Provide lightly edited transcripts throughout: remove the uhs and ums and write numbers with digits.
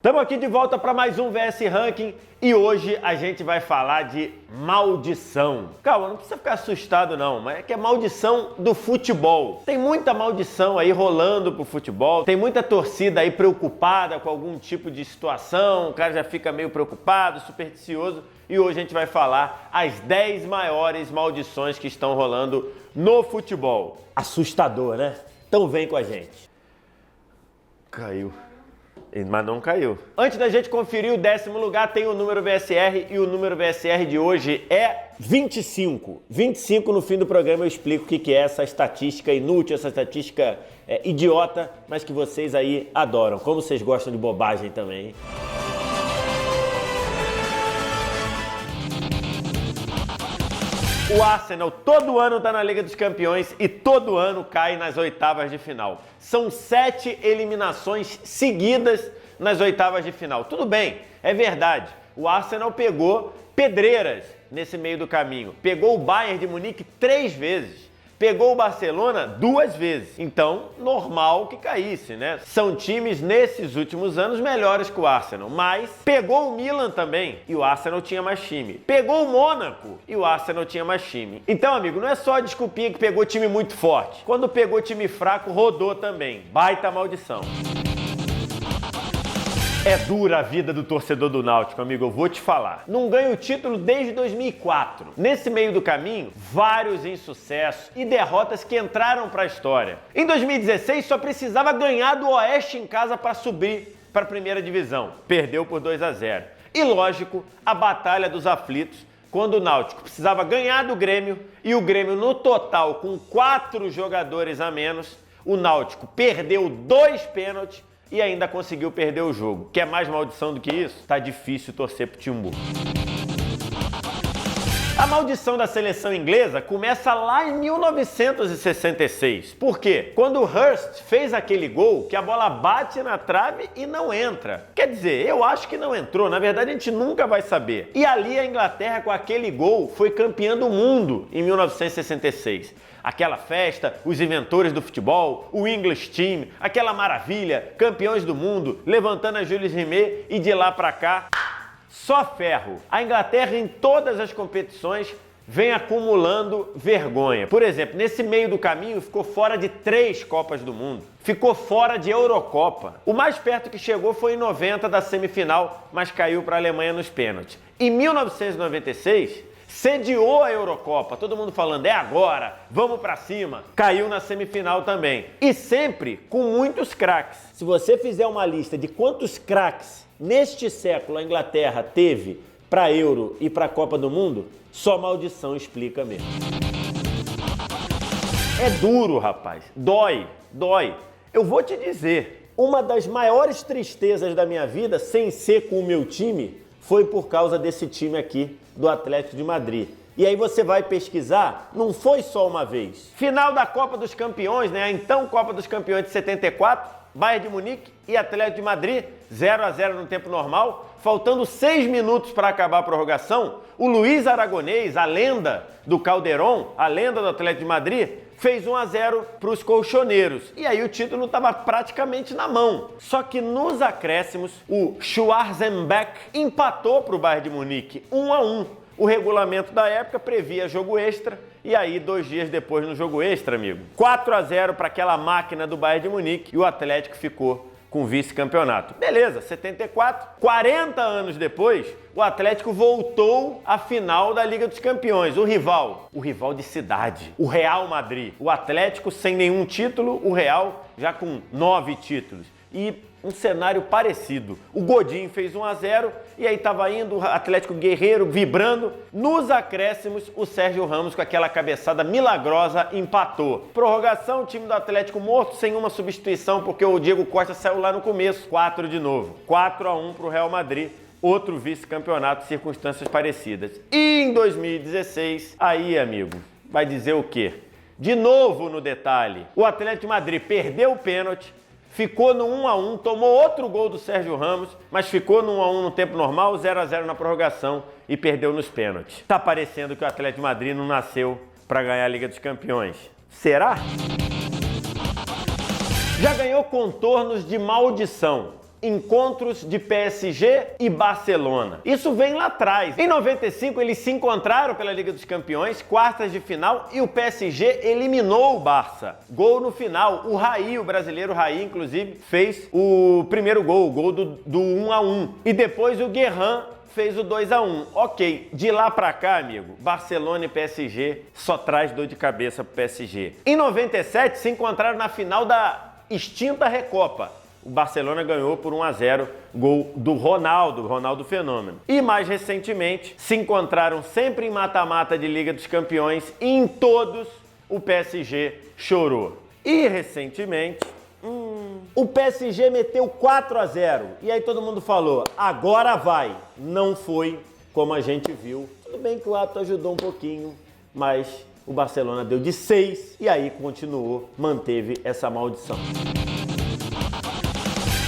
Estamos aqui de volta para mais um VS Ranking e hoje a gente vai falar de maldição. Calma, não precisa ficar assustado não, mas é que é maldição do futebol. Tem muita maldição aí rolando pro futebol, tem muita torcida aí preocupada com algum tipo de situação, o cara já fica meio preocupado, supersticioso, e hoje a gente vai falar as 10 maiores maldições que estão rolando no futebol. Assustador, né? Então vem com a gente. Caiu. Mas não caiu. Antes da gente conferir o 10º lugar, tem o número VSR e o número VSR de hoje é 25. 25 no fim do programa eu explico o que é essa estatística inútil, essa estatística idiota, mas que vocês aí adoram. Como vocês gostam de bobagem também, hein? O Arsenal todo ano está na Liga dos Campeões e todo ano cai nas oitavas de final. São 7 eliminações seguidas nas oitavas de final. Tudo bem, é verdade. O Arsenal pegou pedreiras nesse meio do caminho. Pegou o Bayern de Munique 3 vezes. Pegou o Barcelona 2 vezes. Então, normal que caísse, né? São times, nesses últimos anos, melhores que o Arsenal. Mas pegou o Milan também, e o Arsenal tinha mais time. Pegou o Mônaco, e o Arsenal tinha mais time. Então, amigo, não é só a desculpinha que pegou time muito forte. Quando pegou time fraco, rodou também. Baita maldição. É dura a vida do torcedor do Náutico, amigo, eu vou te falar. Não ganha o título desde 2004. Nesse meio do caminho, vários insucessos e derrotas que entraram para a história. Em 2016, só precisava ganhar do Oeste em casa para subir para a primeira divisão. Perdeu por 2-0. E lógico, a batalha dos aflitos, quando o Náutico precisava ganhar do Grêmio e o Grêmio no total com 4 jogadores a menos, o Náutico perdeu 2 pênaltis e ainda conseguiu perder o jogo. Quer mais maldição do que isso? Tá difícil torcer pro Timbu. A maldição da seleção inglesa começa lá em 1966. Por quê? Quando o Hurst fez aquele gol que a bola bate na trave e não entra. Quer dizer, eu acho que não entrou. Na verdade, a gente nunca vai saber. E ali a Inglaterra, com aquele gol, foi campeã do mundo em 1966. Aquela festa, os inventores do futebol, o English Team, aquela maravilha, campeões do mundo, levantando a Jules Rimet e de lá pra cá, só ferro. A Inglaterra em todas as competições vem acumulando vergonha. Por exemplo, nesse meio do caminho ficou fora de 3 Copas do Mundo. Ficou fora de Eurocopa. O mais perto que chegou foi em 90 da semifinal, mas caiu para a Alemanha nos pênaltis. Em 1996... sediou a Eurocopa, todo mundo falando, é agora, vamos pra cima. Caiu na semifinal também. E sempre com muitos craques. Se você fizer uma lista de quantos craques neste século a Inglaterra teve pra Euro e pra Copa do Mundo, só maldição explica mesmo. É duro, rapaz. Dói. Eu vou te dizer, uma das maiores tristezas da minha vida, sem ser com o meu time, foi por causa desse time aqui do Atlético de Madrid. E aí você vai pesquisar, não foi só uma vez. Final da Copa dos Campeões, né? A então Copa dos Campeões de 74, Bayern de Munique e Atlético de Madrid, 0-0 no tempo normal, faltando 6 minutos para acabar a prorrogação, o Luiz Aragonês, a lenda do Caldeirón, a lenda do Atlético de Madrid, fez 1-0 para os colchoneiros. E aí o título estava praticamente na mão. Só que nos acréscimos, o Schwarzenbeck empatou para o Bayern de Munique, 1-1. O regulamento da época previa jogo extra, e aí 2 dias depois no jogo extra, amigo, 4-0 para aquela máquina do Bayern de Munique, e o Atlético ficou com vice-campeonato. Beleza, 74, 40 anos depois, o Atlético voltou à final da Liga dos Campeões. O rival de cidade, o Real Madrid. O Atlético sem nenhum título, o Real já com 9 títulos. E um cenário parecido. O Godin fez 1-0 e aí estava indo o Atlético Guerreiro vibrando. Nos acréscimos, o Sérgio Ramos com aquela cabeçada milagrosa empatou. Prorrogação, o time do Atlético morto, sem uma substituição, porque o Diego Costa saiu lá no começo. 4 de novo. 4-1 para o Real Madrid. Outro vice-campeonato, circunstâncias parecidas. E em 2016, aí, amigo, vai dizer o quê? De novo no detalhe, o Atlético de Madrid perdeu o pênalti, ficou no 1-1, tomou outro gol do Sérgio Ramos, mas ficou no 1-1 no tempo normal, 0-0 na prorrogação e perdeu nos pênaltis. Tá parecendo que o Atlético de Madrid não nasceu para ganhar a Liga dos Campeões. Será? Já ganhou contornos de maldição. encontros de PSG e Barcelona. Isso vem lá atrás. Em 95 eles se encontraram pela Liga dos Campeões, quartas de final, e o PSG eliminou o Barça. Gol no final. O Raí, o brasileiro Raí, inclusive, fez o primeiro gol, o gol do 1-1. E depois o Guerrin fez o 2-1. Ok, de lá pra cá, amigo, Barcelona e PSG só traz dor de cabeça pro PSG. Em 97 se encontraram na final da extinta Recopa. O Barcelona ganhou por 1-0, gol do Ronaldo Fenômeno. E mais recentemente, se encontraram sempre em mata-mata de Liga dos Campeões e em todos o PSG chorou. E recentemente, o PSG meteu 4-0. E aí todo mundo falou, agora vai. Não foi como a gente viu. Tudo bem que o ato ajudou um pouquinho, mas o Barcelona deu de 6 e aí continuou, manteve essa maldição.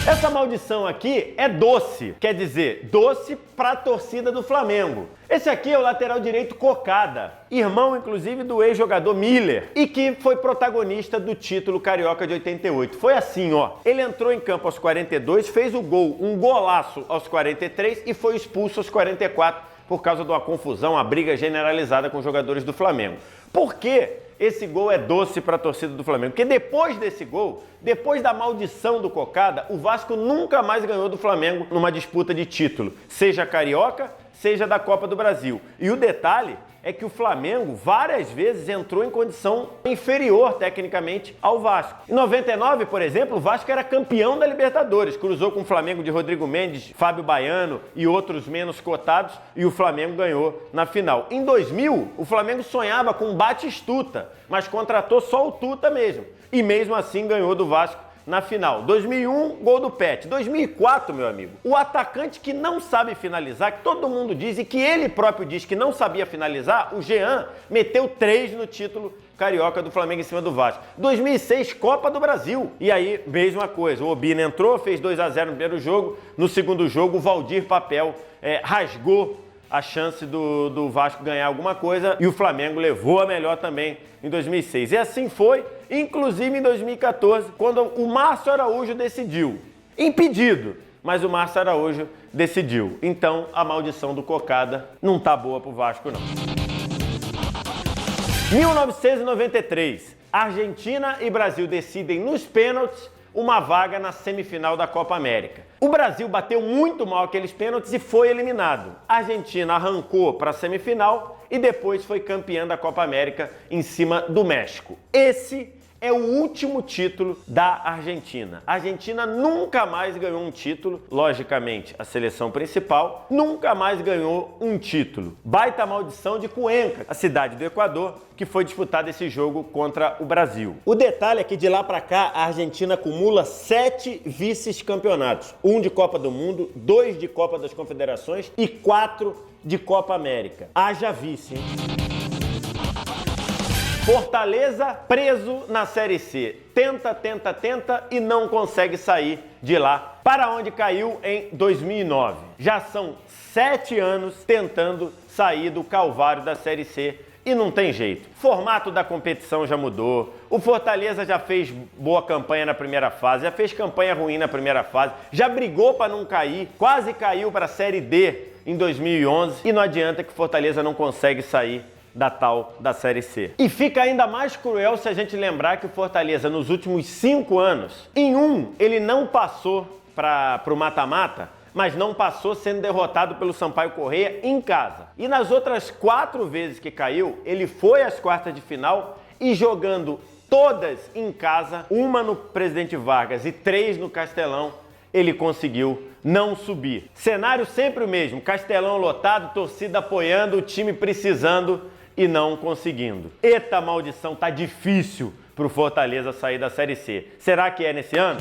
Essa maldição aqui é doce, quer dizer, doce para a torcida do Flamengo. Esse aqui é o lateral direito Cocada, irmão inclusive do ex-jogador Miller, e que foi protagonista do título carioca de 88. Foi assim, ó, ele entrou em campo aos 42, fez o gol, um golaço aos 43 e foi expulso aos 44 por causa de uma confusão, uma briga generalizada com os jogadores do Flamengo. Por quê? Esse gol é doce para a torcida do Flamengo, porque depois desse gol, depois da maldição do Cocada, o Vasco nunca mais ganhou do Flamengo numa disputa de título, seja carioca, seja da Copa do Brasil. E o detalhe é que o Flamengo várias vezes entrou em condição inferior tecnicamente ao Vasco. Em 99, por exemplo, o Vasco era campeão da Libertadores, cruzou com o Flamengo de Rodrigo Mendes, Fábio Baiano e outros menos cotados, e o Flamengo ganhou na final. Em 2000, o Flamengo sonhava com um Batistuta, mas contratou só o Tuta mesmo, e mesmo assim ganhou do Vasco na final. 2001, gol do Pet. 2004, meu amigo, o atacante que não sabe finalizar, que todo mundo diz e que ele próprio diz que não sabia finalizar, o Jean, meteu 3 no título carioca do Flamengo em cima do Vasco. 2006, Copa do Brasil. E aí, mesma coisa, o Obina entrou, fez 2-0 no primeiro jogo, no segundo jogo o Valdir Papel rasgou a chance do Vasco ganhar alguma coisa e o Flamengo levou a melhor também em 2006. E assim foi, inclusive em 2014, quando o Márcio Araújo decidiu. Impedido, mas o Márcio Araújo decidiu. Então, a maldição do Cocada não tá boa pro Vasco, não. 1993, Argentina e Brasil decidem nos pênaltis uma vaga na semifinal da Copa América. O Brasil bateu muito mal aqueles pênaltis e foi eliminado. A Argentina arrancou para a semifinal e depois foi campeã da Copa América em cima do México. Esse é o último título da Argentina. A Argentina nunca mais ganhou um título, logicamente, a seleção principal nunca mais ganhou um título. Baita maldição de Cuenca, a cidade do Equador, que foi disputado esse jogo contra o Brasil. O detalhe é que de lá pra cá a Argentina acumula 7 vice-campeonatos. 1 de Copa do Mundo, 2 de Copa das Confederações e 4 de Copa América. Haja vice, hein? Fortaleza preso na Série C. Tenta e não consegue sair de lá, para onde caiu em 2009. Já são 7 anos tentando sair do calvário da Série C e não tem jeito. O formato da competição já mudou, o Fortaleza já fez boa campanha na primeira fase, já fez campanha ruim na primeira fase, já brigou para não cair, quase caiu para a Série D em 2011 e não adianta que o Fortaleza não consegue sair da Série C. E fica ainda mais cruel se a gente lembrar que o Fortaleza nos últimos 5 anos, em um, ele não passou para o mata-mata, mas não passou sendo derrotado pelo Sampaio Corrêa em casa. E nas outras 4 vezes que caiu, ele foi às quartas de final e jogando todas em casa, uma no Presidente Vargas e 3 no Castelão, ele conseguiu não subir. Cenário sempre o mesmo, Castelão lotado, torcida apoiando, o time precisando e não conseguindo. Eita maldição, tá difícil pro Fortaleza sair da Série C. Será que é nesse ano?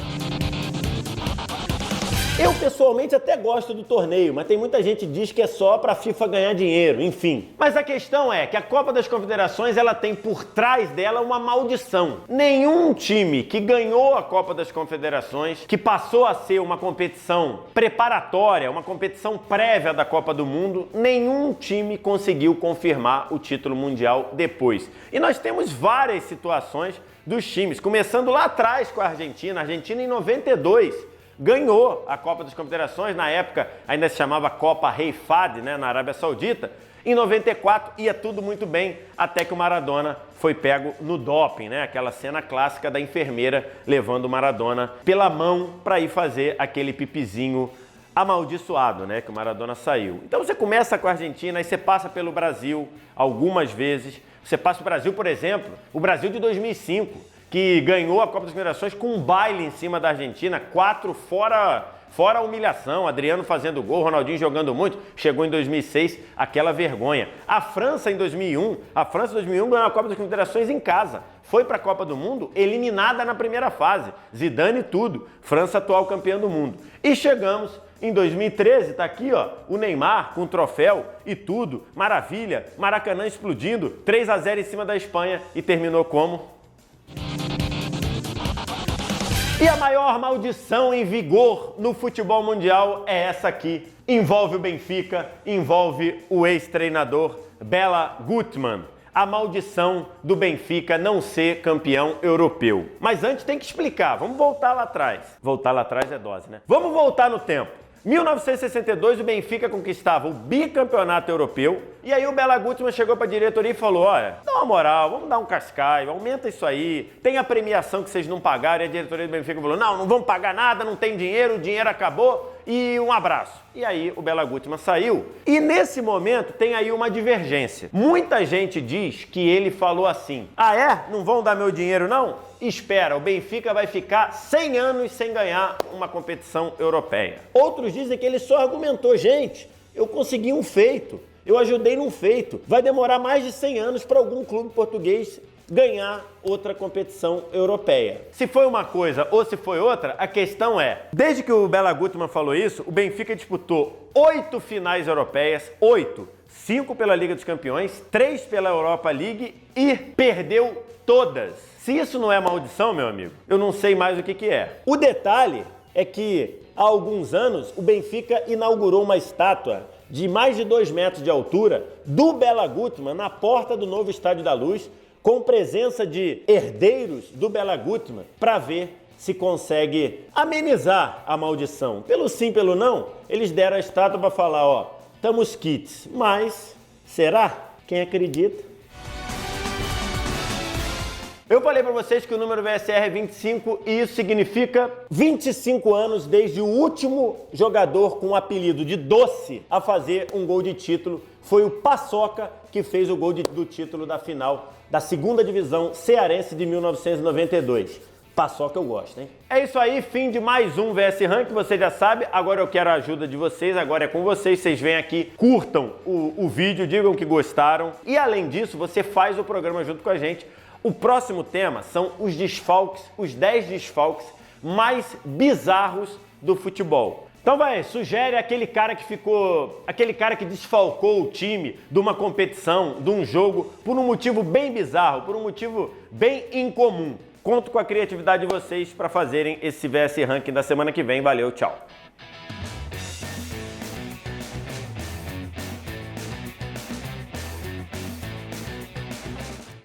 Eu pessoalmente até gosto do torneio, mas tem muita gente que diz que é só pra FIFA ganhar dinheiro, enfim. Mas a questão é que a Copa das Confederações ela tem por trás dela uma maldição. Nenhum time que ganhou a Copa das Confederações, que passou a ser uma competição preparatória, uma competição prévia da Copa do Mundo, nenhum time conseguiu confirmar o título mundial depois. E nós temos várias situações dos times, começando lá atrás com a Argentina em 92, ganhou a Copa das Confederações, na época ainda se chamava Copa Rei Fahd, né, na Arábia Saudita. Em 94 ia tudo muito bem, até que o Maradona foi pego no doping, né? Aquela cena clássica da enfermeira levando o Maradona pela mão para ir fazer aquele pipizinho amaldiçoado, né? Que o Maradona saiu. Então você começa com a Argentina, aí você passa pelo Brasil algumas vezes. Você passa o Brasil, por exemplo, o Brasil de 2005, que ganhou a Copa das Confederações com um baile em cima da Argentina, 4 fora a humilhação, Adriano fazendo gol, Ronaldinho jogando muito, chegou em 2006, aquela vergonha. A França em 2001 ganhou a Copa das Confederações em casa, foi para a Copa do Mundo eliminada na primeira fase, Zidane e tudo, França atual campeã do mundo. E chegamos em 2013, tá aqui ó, o Neymar com o troféu e tudo, maravilha, Maracanã explodindo, 3-0 em cima da Espanha e terminou como? E a maior maldição em vigor no futebol mundial é essa aqui. Envolve o Benfica, envolve o ex-treinador Bela Gutmann. A maldição do Benfica não ser campeão europeu. Mas antes tem que explicar, vamos voltar lá atrás. Voltar lá atrás é dose, né? Vamos voltar no tempo. 1962 o Benfica conquistava o bicampeonato europeu e aí o Bela Gutmann chegou para a diretoria e falou, olha, dá uma moral, vamos dar um cascaio, aumenta isso aí, tem a premiação que vocês não pagaram. E a diretoria do Benfica falou, não vamos pagar nada, não tem dinheiro, o dinheiro acabou e um abraço. E aí o Bela Gutmann saiu e nesse momento tem aí uma divergência. Muita gente diz que ele falou assim, ah é? Não vão dar meu dinheiro não? Espera, o Benfica vai ficar 100 anos sem ganhar uma competição europeia. Outros dizem que ele só argumentou, gente, eu consegui um feito, eu ajudei num feito. Vai demorar mais de 100 anos para algum clube português ganhar outra competição europeia. Se foi uma coisa ou se foi outra, a questão é, desde que o Bela Gutmann falou isso, o Benfica disputou 8 finais europeias, 8, 5 pela Liga dos Campeões, 3 pela Europa League e perdeu todas. Se isso não é maldição, meu amigo, eu não sei mais o que é. O detalhe é que há alguns anos o Benfica inaugurou uma estátua de mais de 2 metros de altura do Bela Gutmann na porta do novo Estádio da Luz, com presença de herdeiros do Bela Gutmann, para ver se consegue amenizar a maldição. Pelo sim, pelo não, eles deram a estátua para falar, ó, estamos quites. Mas, será? Quem acredita? Eu falei para vocês que o número VSR é 25 e isso significa 25 anos desde o último jogador com o apelido de Doce a fazer um gol de título. Foi o Paçoca que fez o gol do título da final da 2ª Divisão Cearense de 1992. Paçoca eu gosto, hein? É isso aí, fim de mais um VS Rank, você já sabe, agora eu quero a ajuda de vocês, agora é com vocês, vocês vêm aqui, curtam o vídeo, digam que gostaram e além disso, você faz o programa junto com a gente. O próximo tema são os desfalques, os 10 desfalques mais bizarros do futebol. Então sugere aquele cara que desfalcou o time de uma competição, de um jogo, por um motivo bem bizarro, por um motivo bem incomum. Conto com a criatividade de vocês para fazerem esse VS Ranking da semana que vem. Valeu, tchau!